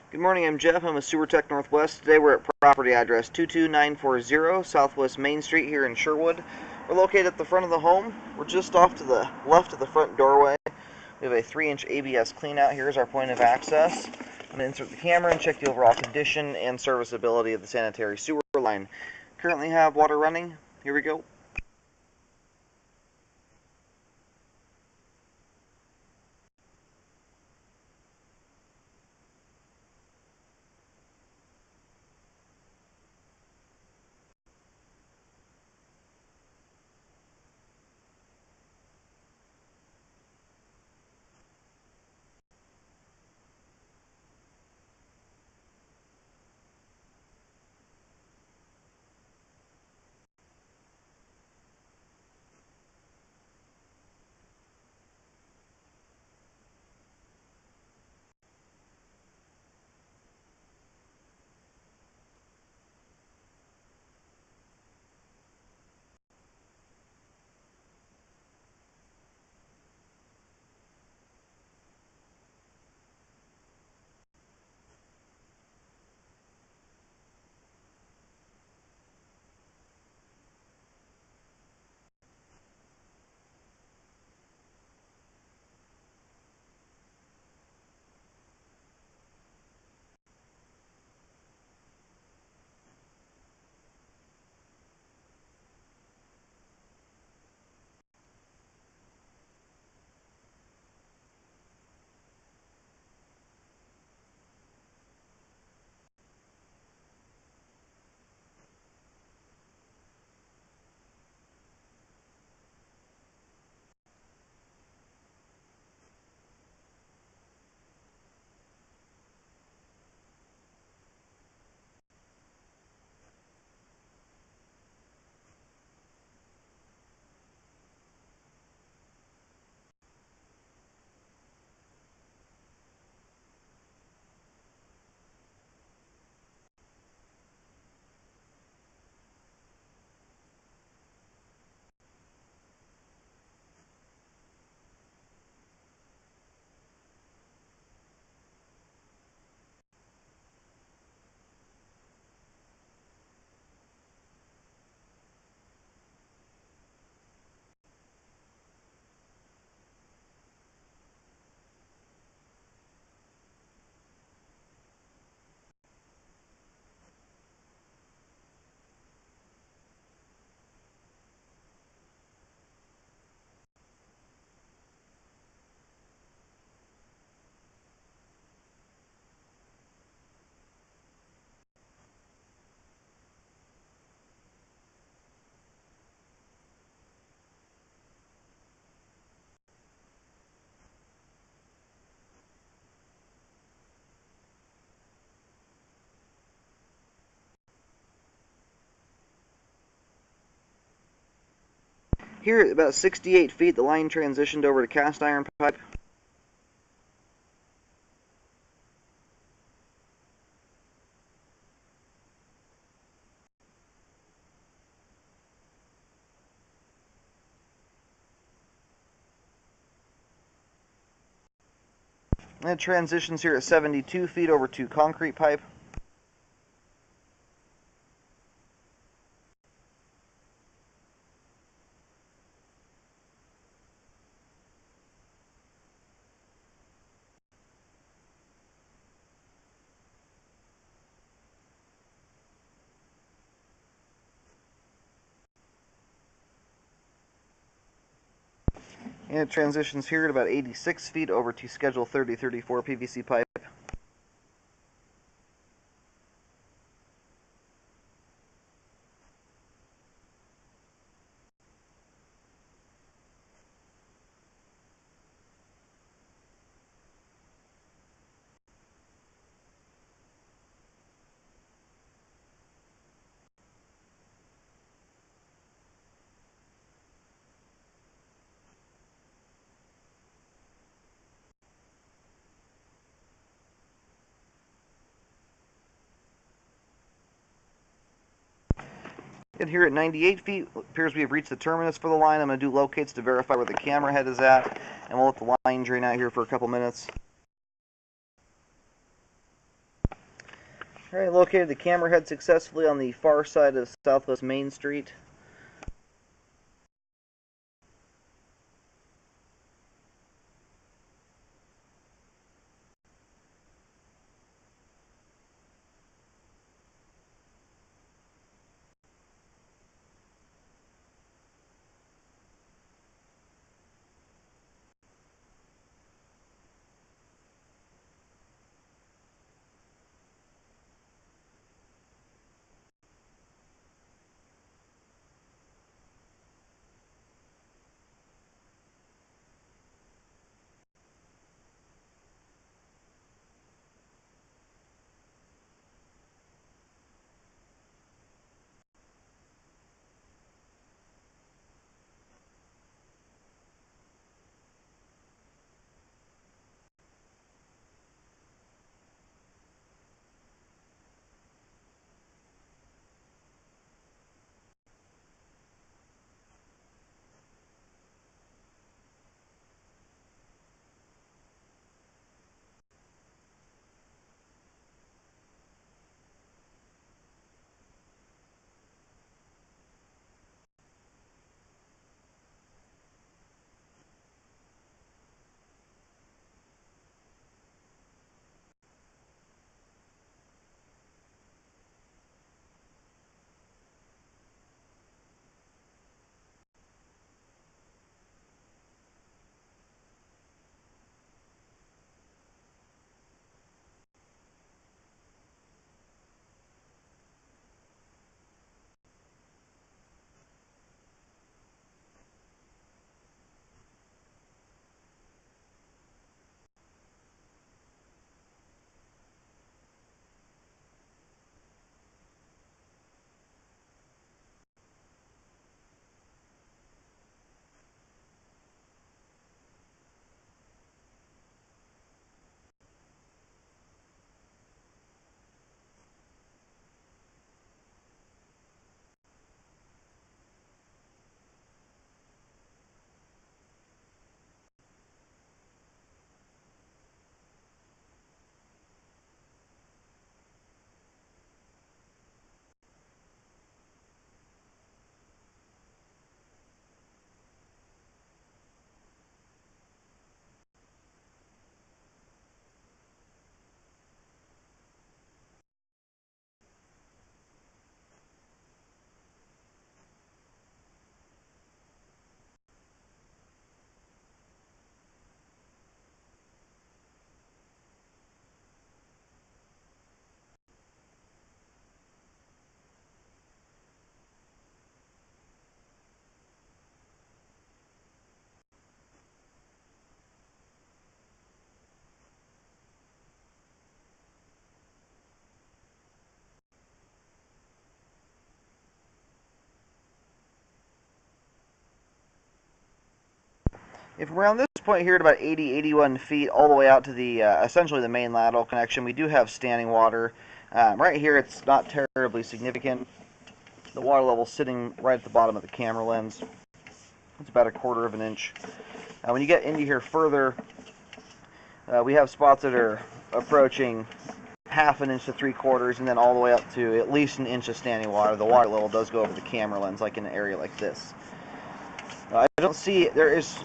Good morning, I'm Jeff. I'm with Sewer Tech Northwest. Today we're at property address 22940 Southwest Main Street here in Sherwood. We're located at the front of the home. We're just off to the left of the front doorway. We have a 3-inch ABS cleanout. Here's our point of access. I'm going to insert the camera and check the overall condition and serviceability of the sanitary sewer line. Currently have water running. Here we go. Here at about 68 feet, the line transitioned over to cast iron pipe. And it transitions here at 72 feet over to concrete pipe. And it transitions here at about 86 feet over to Schedule 3034 PVC pipe. And here at 98 feet, appears we have reached the terminus for the line. I'm going to do locates to verify where the camera head is at, and we'll let the line drain out here for a couple minutes. Alright, located the camera head successfully on the far side of Southwest Main Street. If we're on this point here at about 80, 81 feet, all the way out to the essentially the main lateral connection, we do have standing water. Right here, it's not terribly significant. The water level sitting right at the bottom of the camera lens. It's about 1/4 of an inch. When you get into here further, we have spots that are approaching 1/2 an inch to 3/4, and then all the way up to at least 1 inch of standing water. The water level does go over the camera lens, like in an area like this. I don't see, there is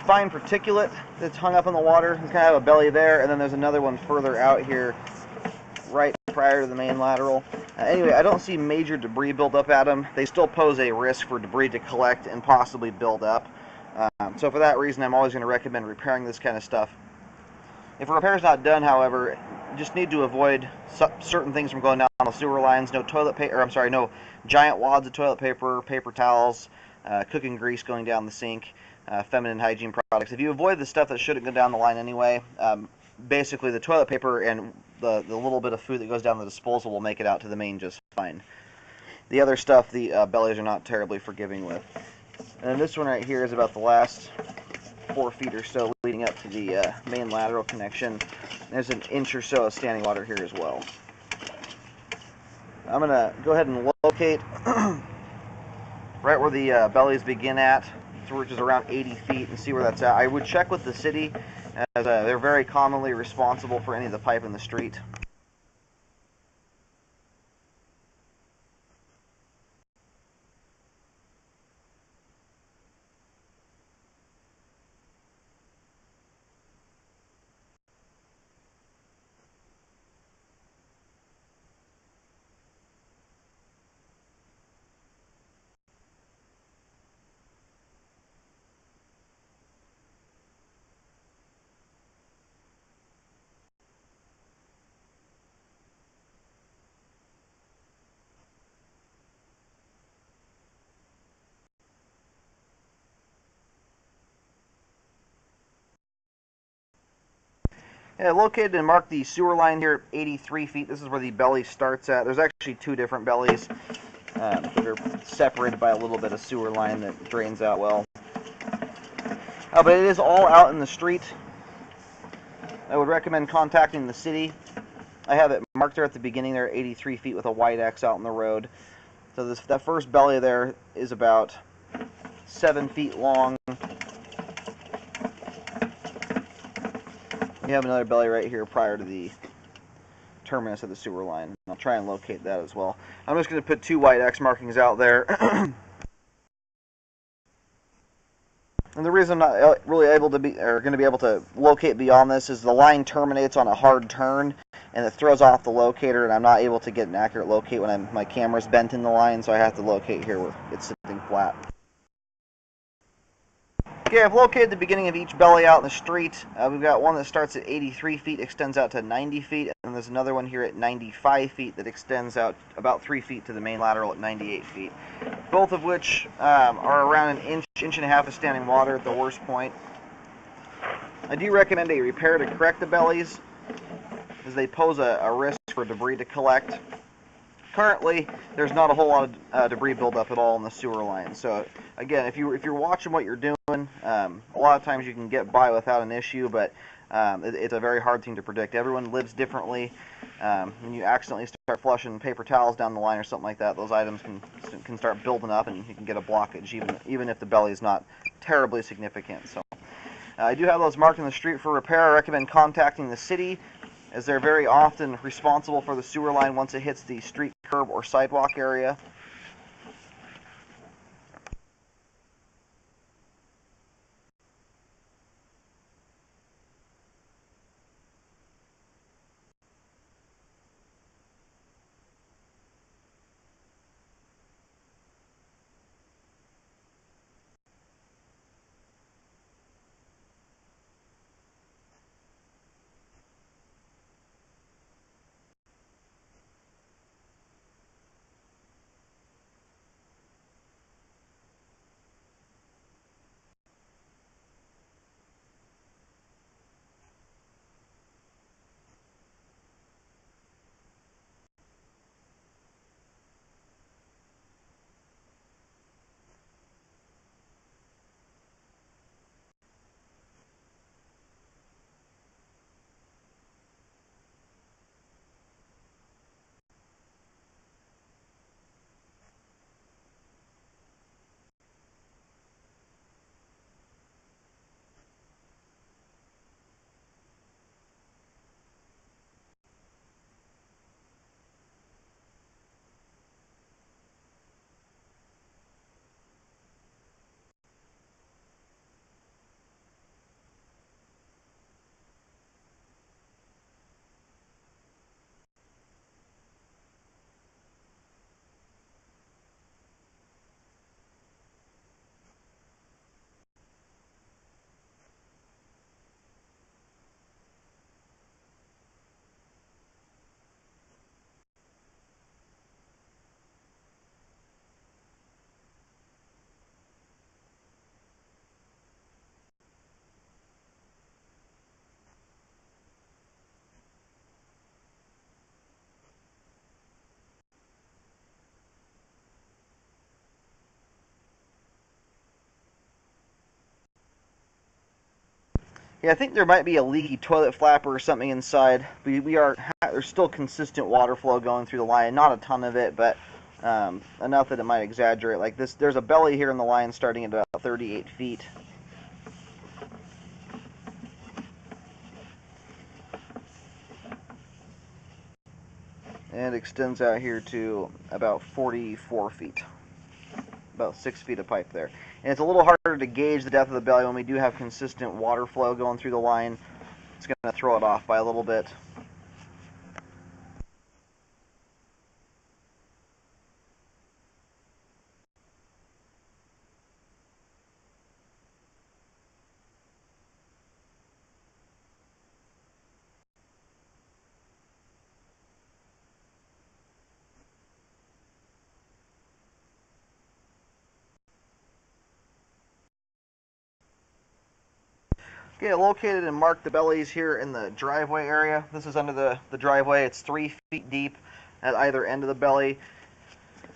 fine particulate that's hung up in the water. It's kind of have a belly there, and then there's another one further out here, right prior to the main lateral. Anyway, I don't see major debris build up at them. They still pose a risk for debris to collect and possibly build up. So for that reason, I'm always going to recommend repairing this kind of stuff. If a repair is not done, however, you just need to avoid certain things from going down the sewer lines. No toilet paper, no giant wads of toilet paper, paper towels, cooking grease going down the sink, feminine hygiene products. If you avoid the stuff that shouldn't go down the line anyway, basically the toilet paper and the little bit of food that goes down the disposal will make it out to the main just fine. The other stuff, the bellies are not terribly forgiving with. And then this one right here is about the last 4 feet or so leading up to the main lateral connection. There's 1 inch or so of standing water here as well. I'm going to go ahead and locate right where the bellies begin at, which is around 80 feet, and see where that's at. I would check with the city, as they're very commonly responsible for any of the pipe in the street. Yeah, located and marked the sewer line here at 83 feet. This is where the belly starts at. There's actually two different bellies that are separated by a little bit of sewer line that drains out well. But it is all out in the street. I would recommend contacting the city. I have it marked there at the beginning there, 83 feet with a white X out in the road. So that first belly there is about 7 feet long. You have another belly right here prior to the terminus of the sewer line. I'll try and locate that as well. I'm just going to put two white X markings out there. And the reason I'm not really able to be, or going to be able to locate beyond this is the line terminates on a hard turn, and it throws off the locator, and I'm not able to get an accurate locate when my camera's bent in the line, so I have to locate here where it's sitting flat. Okay, I've located the beginning of each belly out in the street. We've got one that starts at 83 feet, extends out to 90 feet, and there's another one here at 95 feet that extends out about 3 feet to the main lateral at 98 feet. Both of which are around an inch and a half of standing water at the worst point. I do recommend a repair to correct the bellies, as they pose a risk for debris to collect. Currently, there's not a whole lot of debris buildup at all in the sewer line. So again, if you're watching what you're doing, a lot of times you can get by without an issue, but it's a very hard thing to predict. Everyone lives differently. When you accidentally start flushing paper towels down the line or something like that, those items can start building up, and you can get a blockage even if the belly is not terribly significant. So I do have those marked in the street for repair. I recommend contacting the city, as they're very often responsible for the sewer line once it hits the street, curb, or sidewalk area. Yeah, I think there might be a leaky toilet flapper or something inside. There's still consistent water flow going through the line. Not a ton of it, but enough that it might exaggerate. Like this, there's a belly here in the line starting at about 38 feet. And it extends out here to about 44 feet. About 6 feet of pipe there. And it's a little harder to gauge the depth of the belly when we do have consistent water flow going through the line. It's going to throw it off by a little bit. Okay, located and marked the bellies here in the driveway area. This is under the driveway. It's 3 feet deep at either end of the belly.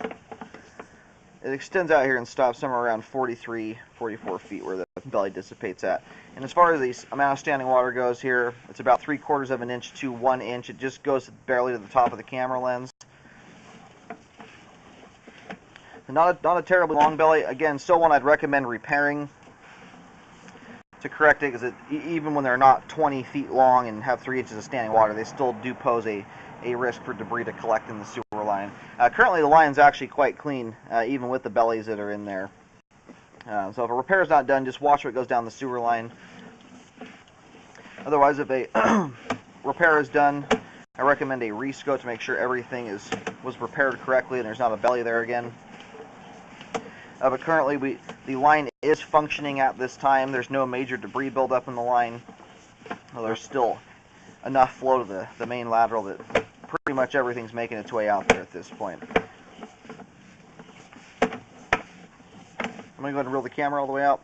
It extends out here and stops somewhere around 43, 44 feet where the belly dissipates at. And as far as the amount of standing water goes here, it's about 3/4 of an inch to 1 inch. It just goes barely to the top of the camera lens. Not a terribly long belly. Again, still one I'd recommend repairing to correct it, because even when they're not 20 feet long and have 3 inches of standing water, they still do pose a risk for debris to collect in the sewer line. Currently, the line's actually quite clean, even with the bellies that are in there. So if a repair is not done, just watch what goes down the sewer line. Otherwise, if a repair is done, I recommend a rescope to make sure everything was repaired correctly and there's not a belly there again. But currently, the line is functioning at this time. There's no major debris buildup in the line. Well, there's still enough flow to the main lateral that pretty much everything's making its way out there at this point. I'm going to go ahead and reel the camera all the way out.